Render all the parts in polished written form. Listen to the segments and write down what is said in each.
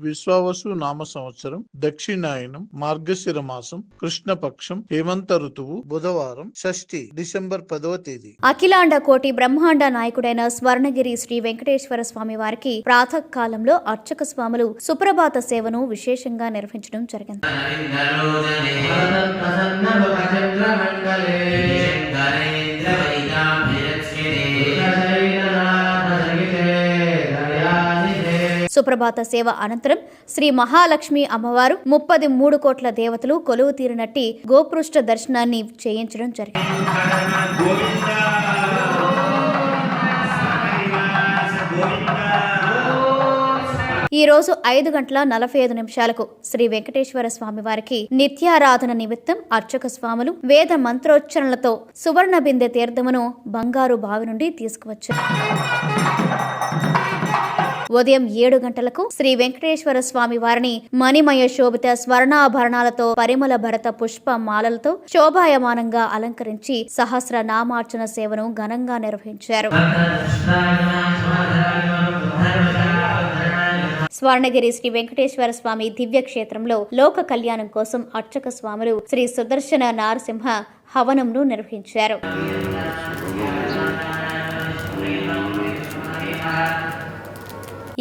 విశ్వావసు నామ సంవత్సరం, దక్షిణాయనం, మార్గశిర మాసం, కృష్ణపక్షం, హేమంత ఋతువు, బుధవారం, షష్ఠి, డిసెంబర్ 10వ తేదీ. అఖిలాండ కోటి బ్రహ్మాండ నాయకుడైన స్వర్ణగిరి శ్రీ వెంకటేశ్వర స్వామి వారికి ప్రాతకాలంలో అర్చక స్వాములు సుప్రభాత సేవను విశేషంగా నిర్వహించడం జరిగింది. సుప్రభాత సేవ అనంతరం శ్రీ మహాలక్ష్మి అమ్మవారు 33 కోట్ల దేవతలు కొలువు తీరినట్టి గోపృష్ఠ దర్శనాన్ని చేయించడం జరిగింది. ఈ రోజు 5:45 శ్రీ వెంకటేశ్వర స్వామి వారికి నిత్యారాధన నిమిత్తం అర్చక స్వాములు వేద మంత్రోచ్చరణలతో సువర్ణ బిందె తీర్థమును బంగారు బావి నుండి తీసుకువచ్చారు. ఉదయం 7 గంటలకు శ్రీ వెంకటేశ్వర స్వామి వారిని మణిమయ శోభిత స్వర్ణాభరణాలతో పరిమళ భరత పుష్ప మాలలతో శోభాయమానంగా అలంకరించి సహస్ర నామార్చన సేవను ఘనంగా నిర్వహించారు. స్వర్ణగిరి శ్రీ వెంకటేశ్వర స్వామి దివ్య క్షేత్రంలో లోక కళ్యాణం కోసం అర్చక స్వాములు శ్రీ సుదర్శన నారసింహ హవనంను నిర్వహించారు.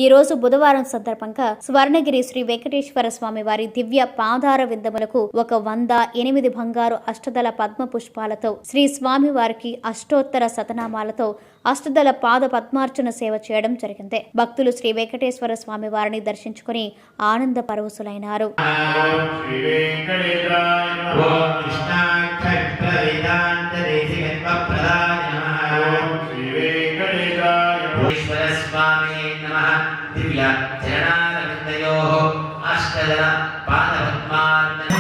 ఈ రోజు బుధవారం సందర్భంగా స్వర్ణగిరి శ్రీ వెంకటేశ్వర స్వామి వారి దివ్య పాదార విందములకు 108 బంగారు అష్టదళ పద్మ పుష్పాలతో శ్రీ స్వామి వారికి అష్టోత్తర శతనామాలతో అష్టదళ పాద పద్మార్చన సేవ చేయడం జరిగింది. భక్తులు శ్రీ వెంకటేశ్వర స్వామి వారిని దర్శించుకుని ఆనంద పరవశులైనారు. దివ్య చరణారవిందయోః అష్టదళ పాదపద్మార్చన.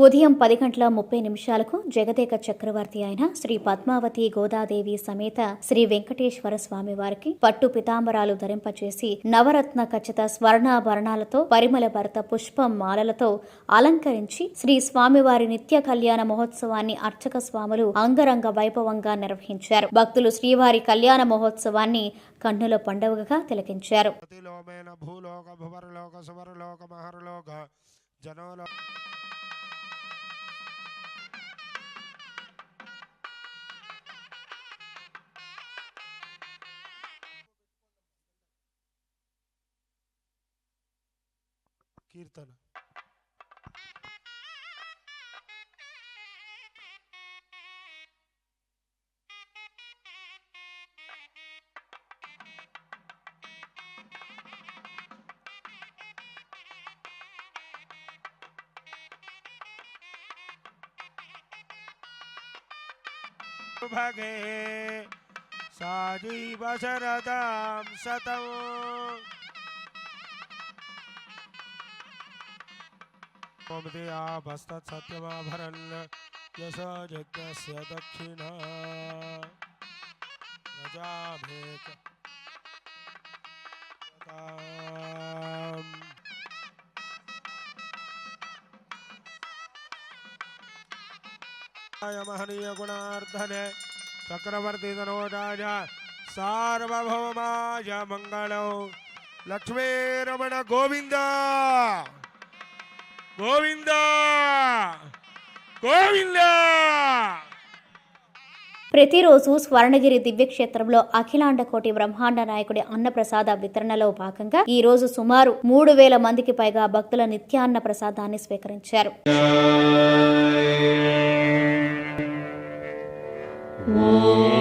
ఉదయం 10:30 జగదేక చక్రవర్తి అయిన శ్రీ పద్మావతి గోదాదేవి సమేత శ్రీ వెంకటేశ్వర స్వామి వారికి పట్టు పితాంబరాలు ధరింపచేసి నవరత్న ఖచ్చిత స్వర్ణాభరణాలతో పరిమళ భరత పుష్ప మాలలతో అలంకరించి శ్రీ స్వామివారి నిత్య కళ్యాణ మహోత్సవాన్ని అర్చక స్వాములు అంగరంగ వైభవంగా నిర్వహించారు. భక్తులు శ్రీవారి కళ్యాణ మహోత్సవాన్ని కన్నుల పండుగగా తిలకించారు. కీర్తన భగే సాజీవ శరదాం శతం సత్యమాభరన్ యశ యజ్ఞస్య దక్షిణ రజాభేక మహనీయ గుణార్ధనే చక్రవర్తి తనోజాయ సార్వభౌమాయ మంగళం. లక్ష్మీ రమణ గోవింద గోవింద గోవింద. ప్రతిరోజు స్వర్ణగిరి దివ్యక్షేత్రంలో అఖిలాండ కోటి బ్రహ్మాండ నాయకుడి అన్నప్రసాద వితరణలో భాగంగా ఈ రోజు సుమారు 3000 మందికి పైగా భక్తుల నిత్యాన్న ప్రసాదాన్ని స్వీకరించారు. ఓం